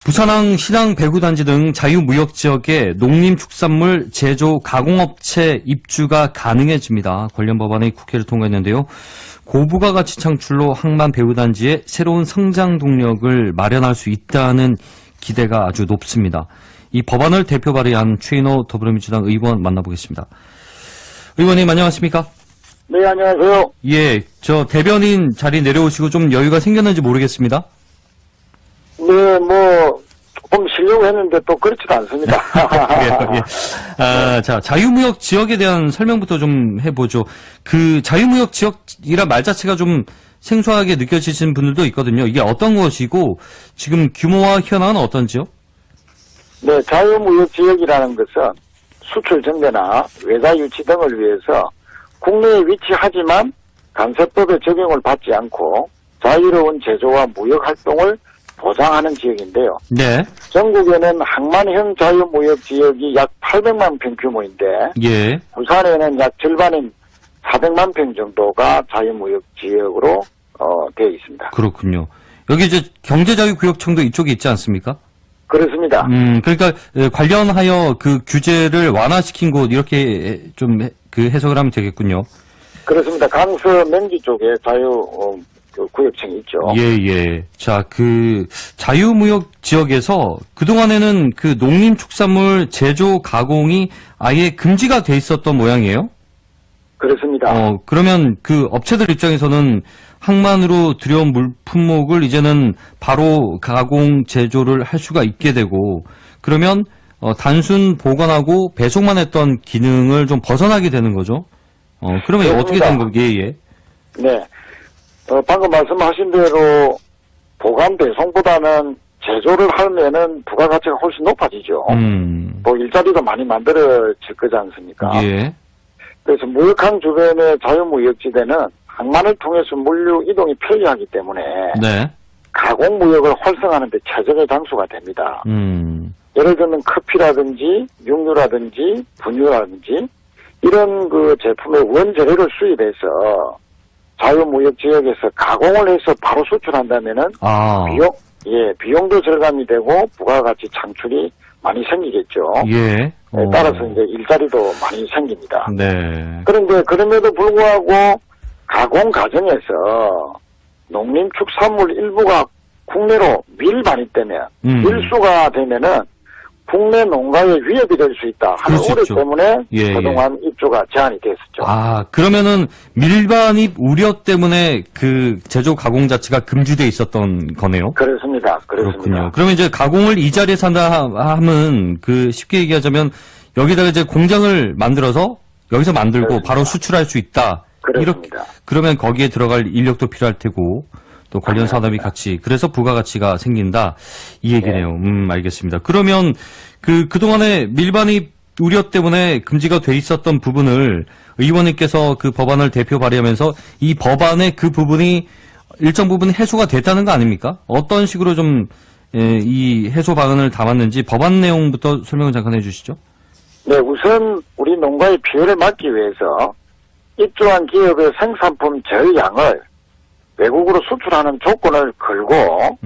부산항 신항 배구단지 등 자유무역지역에 농림축산물 제조 가공업체 입주가 가능해집니다. 관련 법안이 국회를 통과했는데요. 고부가 가치 창출로 항만 배구단지에 새로운 성장 동력을 마련할 수 있다는 기대가 아주 높습니다. 이 법안을 대표 발의한 최인호 더불어민주당 의원 만나보겠습니다. 의원님 안녕하십니까? 네, 안녕하세요. 예, 저 대변인 자리 내려오시고 좀 여유가 생겼는지 모르겠습니다. 네, 조금 쉬려고 했는데 또 그렇지도 않습니다. 예, 예. 자, 자유무역 지역에 대한 설명부터 좀 해보죠. 그 자유무역 지역이란 말 자체가 좀 생소하게 느껴지시는 분들도 있거든요. 이게 어떤 것이고 지금 규모와 현황은 어떤지요? 네, 자유무역 지역이라는 것은 수출 정대나 외자 유치 등을 위해서 국내에 위치하지만 관세법의 적용을 받지 않고 자유로운 제조와 무역 활동을 보장하는 지역인데요. 네. 전국에는 항만형 자유무역 지역이 약 800만 평 규모인데 예. 부산에는 약 절반인 400만 평 정도가 자유무역 지역으로 되어 있습니다. 그렇군요. 여기 이제 경제자유구역청도 이쪽에 있지 않습니까? 그렇습니다. 그러니까 관련하여 그 규제를 완화시킨 곳 이렇게 좀 그 해석을 하면 되겠군요. 그렇습니다. 강서 명지 쪽에 구역청이 있죠. 예. 자, 그 자유무역 지역에서 그동안에는 그 농림축산물 제조 가공이 아예 금지가 돼 있었던 모양이에요? 그렇습니다. 그러면 그 업체들 입장에서는 항만으로 들여온 물품목을 이제는 바로 가공 제조를 할 수가 있게 되고, 그러면 단순 보관하고 배송만 했던 기능을 좀 벗어나게 되는 거죠. 그러면 그렇습니다. 어떻게 된 거예요? 예. 네. 방금 말씀하신 대로 보관 배송보다는 제조를 하면은 부가가치가 훨씬 높아지죠. 일자리도 많이 만들어질 거지 않습니까? 예. 그래서 무역항 주변의 자유무역지대는 항만을 통해서 물류 이동이 편리하기 때문에 네. 가공무역을 활성화하는 데 최적의 장소가 됩니다. 예를 들면 커피라든지 육류라든지 분유라든지 이런 그 제품의 원재료를 수입해서 자유무역 지역에서 가공을 해서 바로 수출한다면은 비용도 절감이 되고 부가가치 창출이 많이 생기겠죠. 예. 따라서 이제 일자리도 많이 생깁니다. 네. 그런데 그럼에도 불구하고 가공 과정에서 농림축산물 일부가 국내로 밀반입되면 밀수가 되면은 국내 농가에 위협이 될 수 있다 하는 우려 때문에 그동안 입주가 제한이 됐었죠. 그러면은 밀반입 우려 때문에 그 제조 가공 자체가 금지돼 있었던 거네요? 그렇습니다. 그렇군요. 그러면 이제 가공을 이 자리에서 한다 하면 그 쉽게 얘기하자면 여기다가 이제 공장을 만들어서 여기서 만들고 그렇습니다. 바로 수출할 수 있다. 그렇습니다. 그러면 거기에 들어갈 인력도 필요할 테고 또 관련 산업이 같이 그래서 부가가치가 생긴다 이 얘기네요. 알겠습니다. 그러면 그동안에 밀반입 우려 때문에 금지가 돼 있었던 부분을 의원님께서 그 법안을 대표 발의하면서 이 법안의 그 부분이 일정 부분 해소가 됐다는 거 아닙니까? 어떤 식으로 좀 이 해소 방안을 담았는지 법안 내용부터 설명을 잠깐 해주시죠. 네, 우선 우리 농가의 피해를 막기 위해서 입주한 기업의 생산품 절량을 외국으로 수출하는 조건을 걸고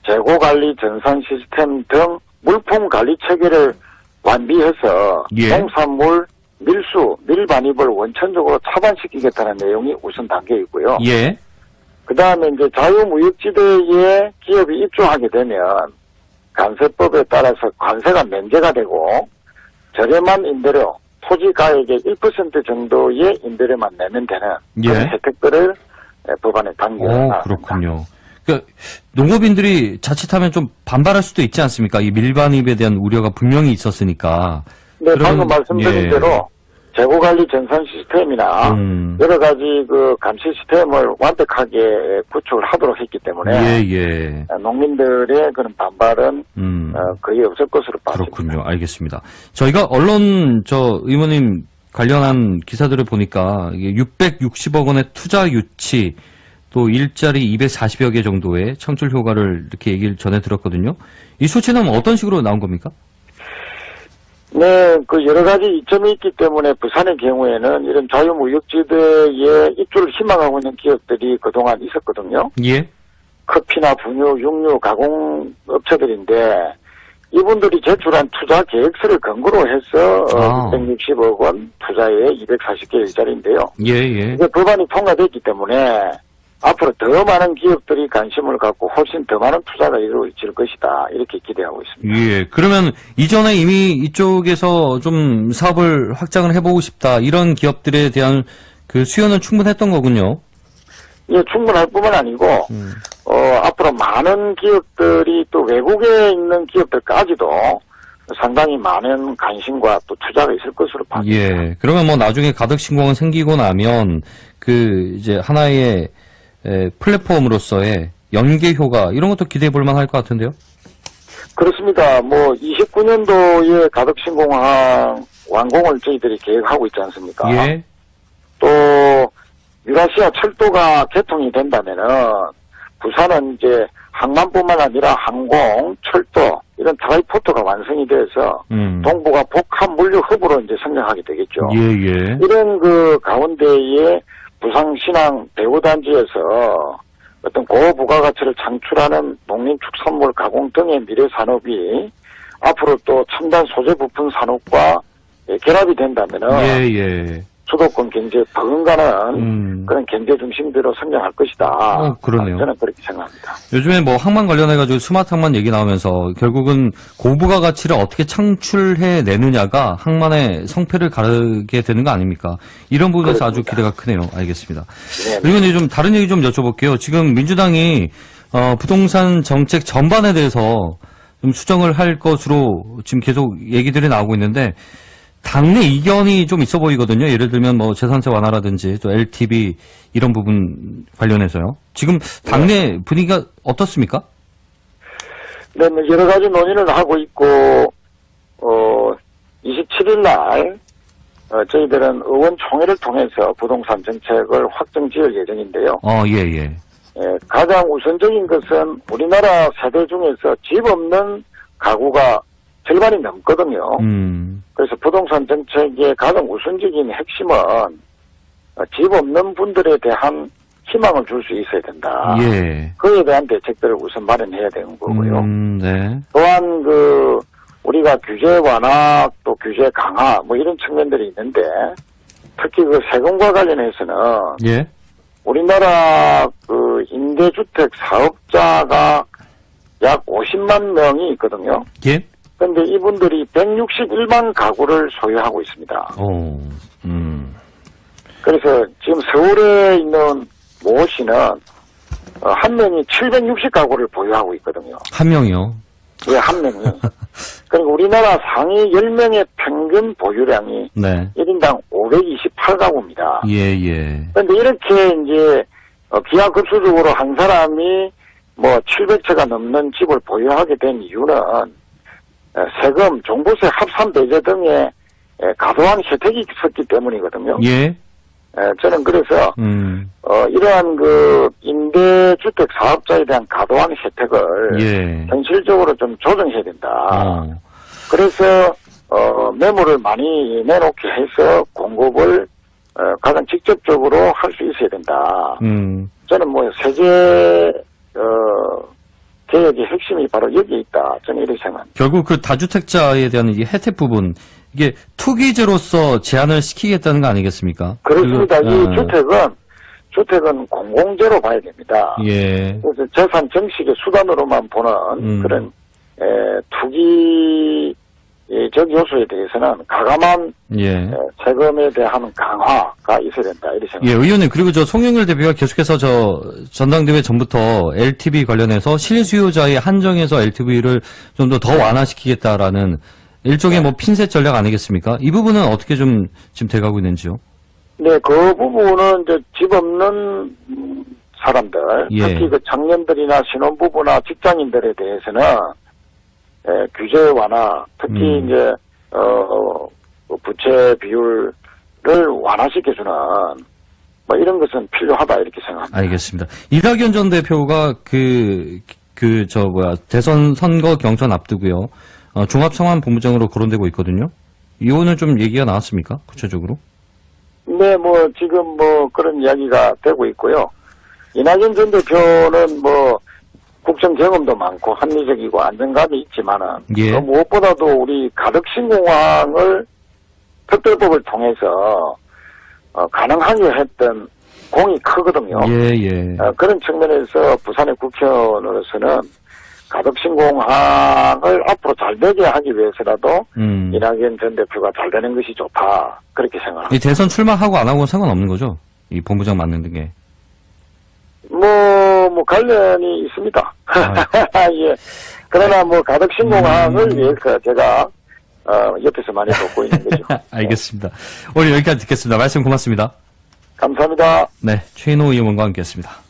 재고관리 전산 시스템 등 물품 관리 체계를 완비해서 농산물 밀수, 밀반입을 원천적으로 차단시키겠다는 내용이 우선 단계이고요. 예. 그 다음에 이제 자유무역지대에 기업이 입주하게 되면 관세법에 따라서 관세가 면제가 되고 저렴한 임대료, 토지가액의 1% 정도의 임대료만 내면 되는 그런 혜택들을 법안에 담겨놨습니다. 그렇군요. 그러니까 농업인들이 자칫하면 좀 반발할 수도 있지 않습니까? 이 밀반입에 대한 우려가 분명히 있었으니까. 네, 방금 말씀드린 대로 재고관리 전산 시스템이나 여러 가지 그 감시 시스템을 완벽하게 구축을 하도록 했기 때문에 농민들의 그런 반발은 거의 없을 것으로 봐집니다. 그렇군요. 알겠습니다. 저희가 언론 의원님 관련한 기사들을 보니까 660억 원의 투자 유치 또 일자리 240여 개 정도의 창출 효과를 이렇게 얘기를 전해 들었거든요. 이 수치는 어떤 식으로 나온 겁니까? 네, 그 여러 가지 이점이 있기 때문에 부산의 경우에는 이런 자유무역지대에 입주를 희망하고 있는 기업들이 그동안 있었거든요. 예. 커피나 분유, 육류 가공업체들인데 이분들이 제출한 투자 계획서를 근거로 해서 660억 원 투자에 240개 일자리인데요. 예, 예. 이제 법안이 통과됐기 때문에 앞으로 더 많은 기업들이 관심을 갖고 훨씬 더 많은 투자가 이루어질 것이다. 이렇게 기대하고 있습니다. 예. 그러면 이전에 이미 이쪽에서 좀 사업을 확장을 해보고 싶다. 이런 기업들에 대한 그 수요는 충분했던 거군요. 예, 충분할 뿐만 아니고, 앞으로 많은 기업들이 또 외국에 있는 기업들까지도 상당히 많은 관심과 또 투자가 있을 것으로 봐집니다. 예. 그러면 뭐 나중에 가덕 신공항 생기고 나면 그 이제 하나의 플랫폼으로서의 연계 효과 이런 것도 기대해 볼 만할 것 같은데요. 그렇습니다. 뭐 29년도에 가덕 신공항 완공을 저희들이 계획하고 있지 않습니까? 예. 또 유라시아 철도가 개통이 된다면은 부산은 이제 항만뿐만 아니라 항공, 철도 이런 트라이포트가 완성이 돼서 동부가 복합 물류 허브로 이제 성장하게 되겠죠. 예, 예. 이런 그 가운데에 부산 신항 배후단지에서 어떤 고부가가치를 창출하는 농림축산물 가공 등의 미래 산업이 앞으로 또 첨단 소재 부품 산업과 결합이 된다면은 예, 예. 수도권 경제에 버금가는 그런 경제 중심대로 성장할 것이다. 그러네요. 저는 그렇게 생각합니다. 요즘에 뭐 항만 관련해가지고 스마트 항만 얘기 나오면서 결국은 고부가 가치를 어떻게 창출해 내느냐가 항만의 성패를 가르게 되는 거 아닙니까? 이런 부분에서 아주 기대가 크네요. 알겠습니다. 네. 그리고 이제 좀 다른 얘기 좀 여쭤볼게요. 지금 민주당이 부동산 정책 전반에 대해서 좀 수정을 할 것으로 지금 계속 얘기들이 나오고 있는데 당내 이견이 좀 있어 보이거든요. 예를 들면 뭐 재산세 완화라든지 또 LTV 이런 부분 관련해서요. 지금 당내 분위기가 어떻습니까? 네, 뭐 여러 가지 논의를 하고 있고 27일 날 저희들은 의원총회를 통해서 부동산 정책을 확정 지을 예정인데요. 예, 예. 가장 우선적인 것은 우리나라 세대 중에서 집 없는 가구가 절반이 넘거든요. 그래서 부동산 정책의 가장 우선적인 핵심은 집 없는 분들에 대한 희망을 줄 수 있어야 된다. 예. 그에 대한 대책들을 우선 마련해야 되는 거고요. 네. 또한 우리가 규제 완화 또 규제 강화 뭐 이런 측면들이 있는데 특히 세금과 관련해서는 예. 우리나라 임대주택 사업자가 약 50만 명이 있거든요. 예. 그런데 이분들이 161만 가구를 소유하고 있습니다. 그래서 지금 서울에 있는 모 씨는 한 명이 760가구를 보유하고 있거든요. 한 명이요? 예, 한 명이. 그러니까 우리나라 상위 10명의 평균 보유량이 네. 1인당 528가구입니다. 예, 예. 그런데 이렇게 이제 기하급수적으로 한 사람이 뭐 700채가 넘는 집을 보유하게 된 이유는 세금, 종부세 합산 배제 등의 과도한 혜택이 있었기 때문이거든요. 예. 저는 그래서 이러한 임대주택 사업자에 대한 과도한 혜택을 예. 현실적으로 좀 조정해야 된다. 그래서 매물을 많이 내놓게 해서 공급을 가장 직접적으로 할 수 있어야 된다. 저는 뭐 세제 개혁의 핵심이 바로 여기에 있다. 저는 이렇게 생각합니다. 결국 그 다주택자에 대한 이 혜택 부분 이게 투기제로서 제한을 시키겠다는 거 아니겠습니까? 그렇습니다. 이 주택은 공공재로 봐야 됩니다. 예. 그래서 재산 정식의 수단으로만 보는 그런 투기적 요소에 대해서는 가감한 예. 세금에 대한 강화가 있어야 된다. 이렇게 생각합니다. 예, 의원님, 그리고 송영길 대표가 계속해서 전당대회 전부터 LTV 관련해서 실수요자의 한정해서 LTV를 좀 더 완화시키겠다라는 일종의 뭐 핀셋 전략 아니겠습니까? 이 부분은 어떻게 좀 지금 돼가고 있는지요? 네, 그 부분은 이제 집 없는 사람들, 예. 특히 청년들이나 신혼부부나 직장인들에 대해서는 규제 완화, 특히 이제 부채 비율을 완화시켜주는 뭐 이런 것은 필요하다 이렇게 생각합니다. 알겠습니다. 이낙연 전 대표가 대선 선거 경선 앞두고요. 종합성안본부장으로 거론되고 있거든요. 이거는 좀 얘기가 나왔습니까? 구체적으로? 네, 뭐 지금 뭐 그런 이야기가 되고 있고요. 이낙연 전 대표는 뭐 국정 경험도 많고 합리적이고 안정감이 있지만은 예. 그 무엇보다도 우리 가덕신공항을 특별법을 통해서 가능하게 했던 공이 크거든요. 예, 예. 그런 측면에서 부산의 국회의원으로서는 가덕신공항을 앞으로 잘 되게 하기 위해서라도 이낙연 전 대표가 잘 되는 것이 좋다. 그렇게 생각합니다. 이 대선 출마하고 안 하고는 상관없는 거죠? 이 본부장 맡는 게. 뭐 관련이 있습니다. 예. 그러나 가덕신공항을 위해서 제가 옆에서 많이 돕고 있는 거죠. 알겠습니다. 오늘 여기까지 듣겠습니다. 말씀 고맙습니다. 감사합니다. 네, 최인호 의원과 함께했습니다.